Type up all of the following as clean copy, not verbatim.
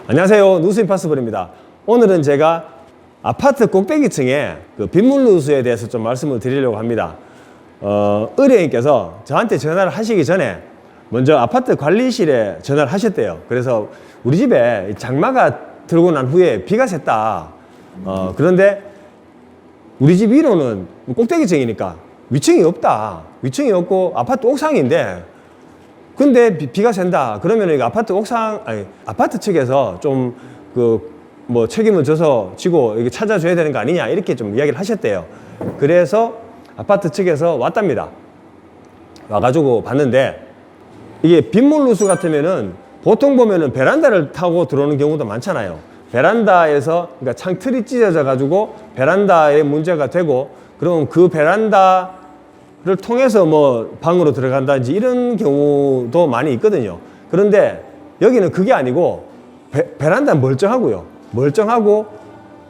안녕하세요. 누수임파서블입니다. 오늘은 제가 아파트 꼭대기층에 그 빗물 누수에 대해서 좀 말씀을 드리려고 합니다. 의뢰인께서 저한테 전화를 하시기 전에 먼저 아파트 관리실에 전화를 하셨대요. 그래서 우리 집에 장마가 들고 난 후에 비가 샜다. 그런데 우리 집 위로는 꼭대기층이니까 위층이 없다. 위층이 없고 아파트 옥상인데 근데 비가 샌다. 그러면 이거 아파트 아파트 측에서 좀 책임을 지고 이게 찾아줘야 되는 거 아니냐 이렇게 좀 이야기를 하셨대요. 그래서 아파트 측에서 왔답니다. 와가지고 봤는데 이게 빗물 누수 같으면은 보통 보면은 베란다를 타고 들어오는 경우도 많잖아요. 베란다에서 그러니까 창틀이 찢어져 가지고 베란다에 문제가 되고 그럼 그 베란다를 통해서 뭐 방으로 들어간다든지 이런 경우도 많이 있거든요. 그런데 여기는 그게 아니고 베란다는 멀쩡하고요. 멀쩡하고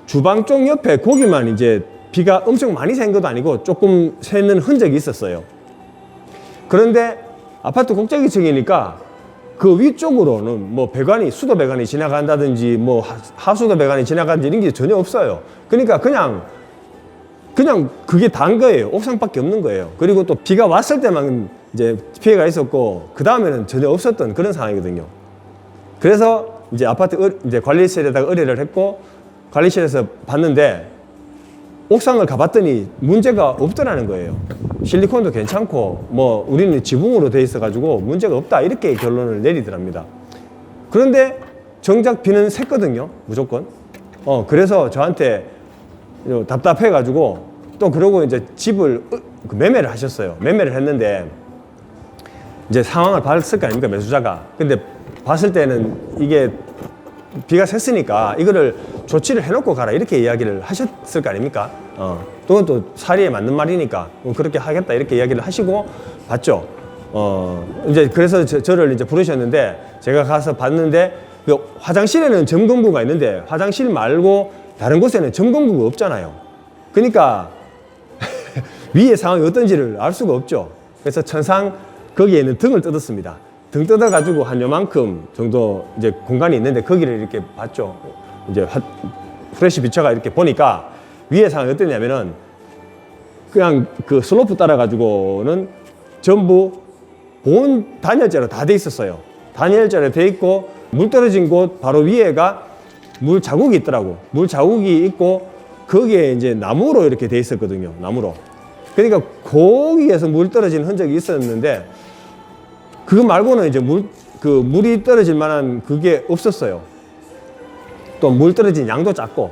주방 쪽 옆에 거기만 이제 비가 엄청 많이 샌 것도 아니고 조금 새는 흔적이 있었어요. 그런데 아파트 꼭대기층이니까 그 위쪽으로는 뭐 수도 배관이 지나간다든지 뭐 하수도 배관이 지나간다든지 이런 게 전혀 없어요. 그러니까 그냥 그게 단 거예요. 옥상밖에 없는 거예요. 그리고 또 비가 왔을 때만 이제 피해가 있었고 그 다음에는 전혀 없었던 그런 상황이거든요. 그래서 이제 아파트 이제 관리실에다가 의뢰를 했고 관리실에서 봤는데 옥상을 가봤더니 문제가 없더라는 거예요. 실리콘도 괜찮고 뭐 우리는 지붕으로 돼 있어 가지고 문제가 없다 이렇게 결론을 내리더랍니다. 그런데 정작 비는 샜거든요. 무조건. 그래서 저한테 답답해 가지고 또 그러고 이제 집을 매매를 하셨어요. 매매를 했는데 이제 상황을 봤을 거 아닙니까, 매수자가. 근데 봤을 때는 이게 비가 샜으니까 이거를 조치를 해놓고 가라 이렇게 이야기를 하셨을 거 아닙니까? 그건 또 사리에 맞는 말이니까 그렇게 하겠다 이렇게 이야기를 하시고 봤죠. 이제 그래서 저를 이제 부르셨는데 제가 가서 봤는데 그 화장실에는 점검구가 있는데 화장실 말고 다른 곳에는 점검구가 없잖아요. 그러니까 위의 상황이 어떤지를 알 수가 없죠. 그래서 천상 거기에는 등을 뜯었습니다. 등 뜯어가지고 한 요만큼 정도 이제 공간이 있는데 거기를 이렇게 봤죠. 이제 프레시 비춰가 이렇게 보니까 위의 상황이 어땠냐면은 그냥 그 슬로프 따라가지고는 전부 보온 단열재로 다 돼 있었어요. 단열재로 돼 있고 물 떨어진 곳 바로 위에가 물 자국이 있더라고. 물 자국이 있고 거기에 이제 나무로 이렇게 돼 있었거든요. 나무로. 그러니까 거기에서 물 떨어진 흔적이 있었는데 그거 말고는 이제 물이 떨어질 만한 그게 없었어요. 또 물 떨어진 양도 작고,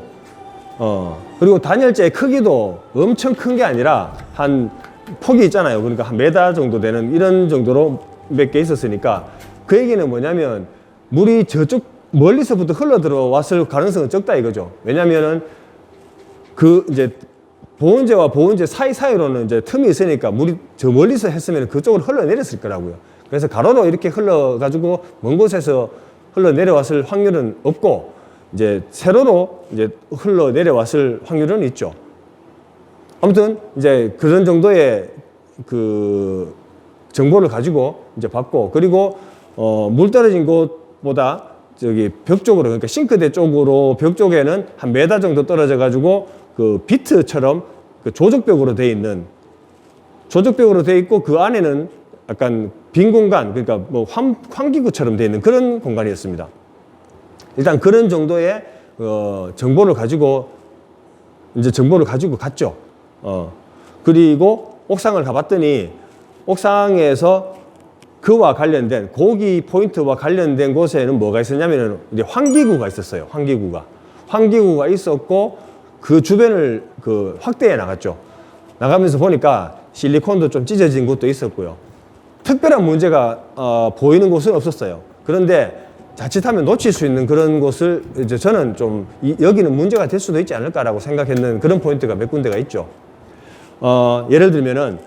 그리고 단열재의 크기도 엄청 큰 게 아니라 한 폭이 있잖아요. 그러니까 한 메다 정도 되는 이런 정도로 몇 개 있었으니까 그 얘기는 뭐냐면 물이 저쪽 멀리서부터 흘러 들어왔을 가능성은 적다 이거죠. 왜냐면은 그 이제 보온재와 보온재 사이사이로는 이제 틈이 있으니까 물이 저 멀리서 했으면 그쪽으로 흘러내렸을 거라고요. 그래서 가로로 이렇게 흘러가지고 먼 곳에서 흘러내려왔을 확률은 없고 이제 세로로 이제 흘러내려왔을 확률은 있죠. 아무튼 이제 그런 정도의 그 정보를 가지고 이제 받고 그리고 물 떨어진 곳보다 저기 벽 쪽으로 그러니까 싱크대 쪽으로 벽 쪽에는 한 메다 정도 떨어져 가지고 그 비트처럼 그 조적벽으로 돼 있고 그 안에는 약간 빈 공간 그러니까 뭐 환기구처럼 돼 있는 그런 공간이었습니다. 일단 그런 정도의 정보를 가지고 갔죠. 그리고 옥상을 가봤더니 옥상에서 그와 관련된 고기 포인트와 관련된 곳에는 뭐가 있었냐면은 이제 환기구가 있었어요. 환기구가 있었고 그 주변을 확대해 나갔죠. 나가면서 보니까 실리콘도 좀 찢어진 곳도 있었고요. 특별한 문제가 보이는 곳은 없었어요. 그런데 자칫하면 놓칠 수 있는 그런 곳을 이제 저는 좀 여기는 문제가 될 수도 있지 않을까라고 생각했는 그런 포인트가 몇 군데가 있죠. 예를 들면은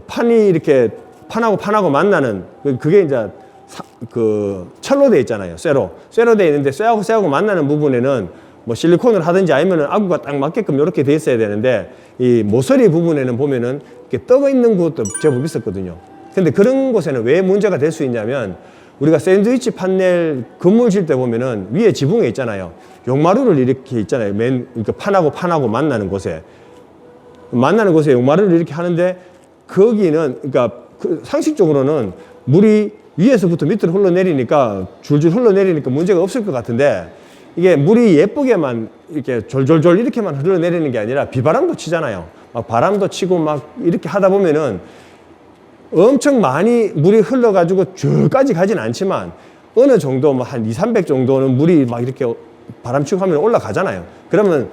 판이 이렇게 판하고 만나는 그게 이제 철로 돼 있잖아요. 쇠로 돼 있는데 쇠하고 만나는 부분에는 뭐 실리콘을 하든지 아니면은 아구가 딱 맞게끔 이렇게 돼 있어야 되는데 이 모서리 부분에는 보면은 이렇게 떠 있는 곳도 제법 있었거든요. 근데 그런 곳에는 왜 문제가 될 수 있냐면 우리가 샌드위치 판넬 건물 질 때 보면은 위에 지붕에 있잖아요. 용마루를 이렇게 있잖아요. 그러니까 판하고 만나는 곳에 용마루를 이렇게 하는데 거기는 그러니까 상식적으로는 물이 위에서부터 밑으로 흘러내리니까 줄줄 흘러내리니까 문제가 없을 것 같은데 이게 물이 예쁘게만 이렇게 졸졸졸 이렇게만 흘러내리는 게 아니라 비바람도 치잖아요. 막 바람도 치고 막 이렇게 하다 보면은 엄청 많이 물이 흘러가지고 저까지 가진 않지만 어느 정도 뭐 한 200, 300 정도는 물이 막 이렇게 바람 치고 하면 올라가잖아요. 그러면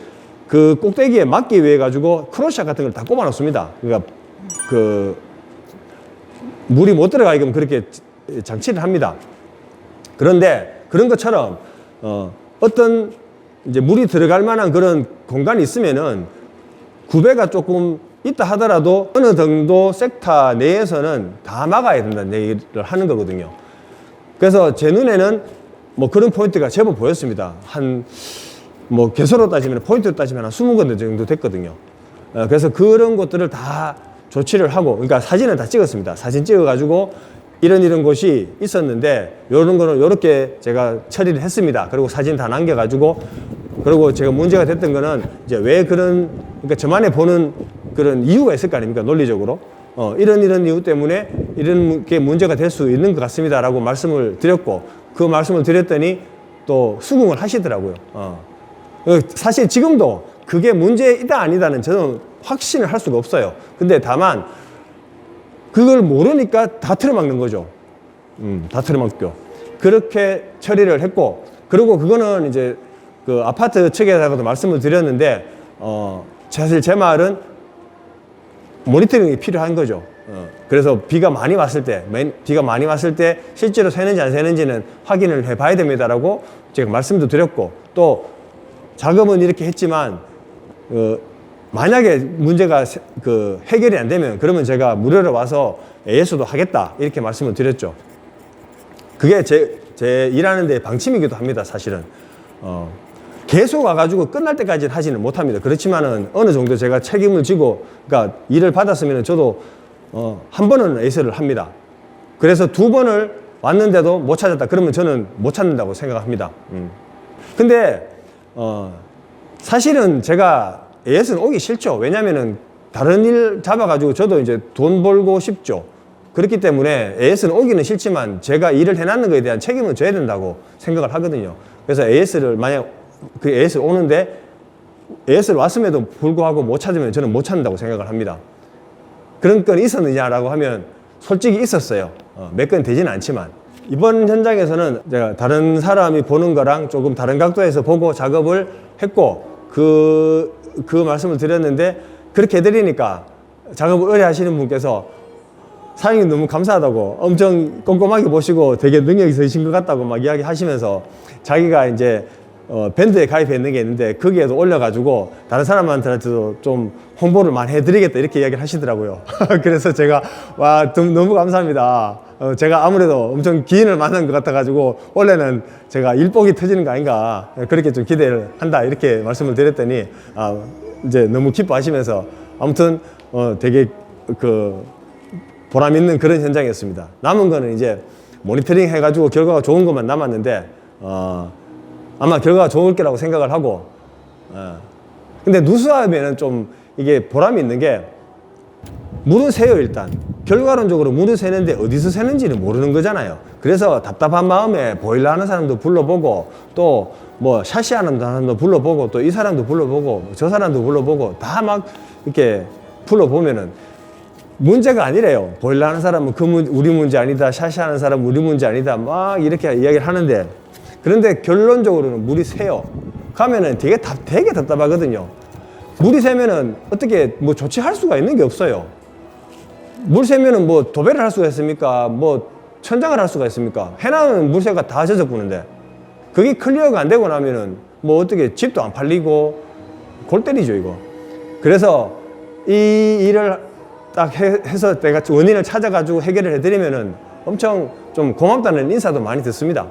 그 꼭대기에 막기 위해 가지고 크로샷 같은 걸 다 꼽아 놓습니다. 그러니까 그 물이 못 들어가게끔 그렇게 장치를 합니다. 그런데 그런 것처럼 어떤 이제 물이 들어갈 만한 그런 공간이 있으면은 구배가 조금 있다 하더라도 어느 정도 섹터 내에서는 다 막아야 된다는 얘기를 하는 거거든요. 그래서 제 눈에는 뭐 그런 포인트가 제법 보였습니다. 뭐 개소로 따지면 포인트로 따지면 한 20군데 정도 됐거든요. 그래서 그런 것들을 다 조치를 하고, 그러니까 사진을 다 찍었습니다. 사진 찍어가지고 이런 곳이 있었는데 요런 거는 요렇게 제가 처리를 했습니다. 그리고 사진 다 남겨가지고, 그리고 제가 문제가 됐던 거는 이제 왜 그런, 그러니까 저만의 보는 그런 이유가 있을 거 아닙니까? 논리적으로. 이런 이유 때문에 이런 게 문제가 될 수 있는 것 같습니다라고 말씀을 드렸고, 그 말씀을 드렸더니 또 수긍을 하시더라고요. 사실 지금도 그게 문제이다 아니다는 저는 확신을 할 수가 없어요. 근데 다만 그걸 모르니까 다 틀어막는 거죠. 다 틀어막죠. 그렇게 처리를 했고, 그리고 그거는 이제 그 아파트 측에다가도 말씀을 드렸는데, 사실 제 말은 모니터링이 필요한 거죠. 그래서 비가 많이 왔을 때 실제로 새는지 안 새는지는 확인을 해 봐야 됩니다라고 제가 말씀도 드렸고, 또 작업은 이렇게 했지만, 만약에 문제가 해결이 안 되면 그러면 제가 무료로 와서 AS도 하겠다 이렇게 말씀을 드렸죠. 그게 제 일하는 데 방침이기도 합니다. 사실은 계속 와가지고 끝날 때까지는 하지는 못합니다. 그렇지만은 어느 정도 제가 책임을 지고, 그러니까 일을 받았으면 저도 한 번은 AS를 합니다. 그래서 2번을 왔는데도 못 찾았다 그러면 저는 못 찾는다고 생각합니다. 근데 사실은 제가 AS는 오기 싫죠. 왜냐면은 다른 일 잡아가지고 저도 이제 돈 벌고 싶죠. 그렇기 때문에 AS는 오기는 싫지만 제가 일을 해놨는 것에 대한 책임은 져야 된다고 생각을 하거든요. 그래서 AS를 만약 그 AS를 오는데 AS를 왔음에도 불구하고 못 찾으면 저는 못 찾는다고 생각을 합니다. 그런 건이 있었느냐라고 하면 솔직히 있었어요. 몇 건 되지는 않지만. 이번 현장에서는 제가 다른 사람이 보는 거랑 조금 다른 각도에서 보고 작업을 했고, 그 말씀을 드렸는데, 그렇게 해드리니까 작업을 의뢰 하시는 분께서 사장님 너무 감사하다고 엄청 꼼꼼하게 보시고 되게 능력이 있으신 것 같다고 막 이야기 하시면서 자기가 이제 밴드에 가입해 있는 게 있는데 거기에도 올려가지고 다른 사람한테도 좀 홍보를 많이 해드리겠다 이렇게 이야기를 하시더라고요. 그래서 제가 와 너무 감사합니다. 제가 아무래도 엄청 기인을 만난 것 같아가지고 원래는 제가 일복이 터지는 거 아닌가 그렇게 좀 기대를 한다 이렇게 말씀을 드렸더니 이제 너무 기뻐하시면서 아무튼 되게 보람 있는 그런 현장이었습니다. 남은 거는 이제 모니터링 해가지고 결과가 좋은 것만 남았는데 아마 결과가 좋을 거라고 생각을 하고, 근데 누수하면은 좀 이게 보람이 있는 게 물은 새요. 일단 결과론적으로 물은 새는데 어디서 새는지는 모르는 거잖아요. 그래서 답답한 마음에 보일러 하는 사람도 불러보고 또 뭐 샤시하는 사람도 불러보고 또 이 사람도 불러보고 저 사람도 불러보고 다 막 이렇게 불러보면은 문제가 아니래요. 보일러 하는 사람은 우리 문제 아니다, 샤시하는 사람은 우리 문제 아니다 막 이렇게 이야기를 하는데, 그런데 결론적으로는 물이 새요. 가면은 되게 답답하거든요. 물이 새면은 어떻게 뭐 조치할 수가 있는 게 없어요. 물 새면은 뭐 도배를 할 수가 있습니까? 뭐 천장을 할 수가 있습니까? 해놔면 물새가 다 젖어버는데 그게 클리어가 안 되고 나면은 뭐 어떻게 집도 안 팔리고 골 때리죠 이거. 그래서 이 일을 딱 해서 내가 원인을 찾아가지고 해결을 해드리면은 엄청 좀 고맙다는 인사도 많이 듣습니다.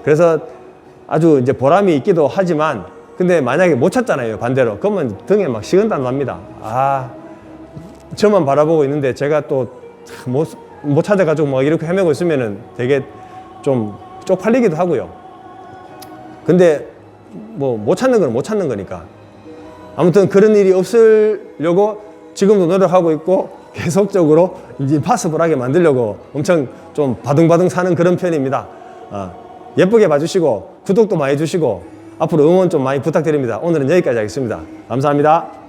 그래서 아주 이제 보람이 있기도 하지만, 근데 만약에 못 찾잖아요, 반대로. 그러면 등에 막 식은땀 납니다. 저만 바라보고 있는데 제가 또 못 찾아가지고 막 이렇게 헤매고 있으면은 되게 좀 쪽팔리기도 하고요. 근데 뭐 못 찾는 건 못 찾는 거니까. 아무튼 그런 일이 없으려고 지금도 노력하고 있고 계속적으로 이제 파스블하게 만들려고 엄청 좀 바둥바둥 사는 그런 편입니다. 예쁘게 봐주시고 구독도 많이 해주시고 앞으로 응원 좀 많이 부탁드립니다. 오늘은 여기까지 하겠습니다. 감사합니다.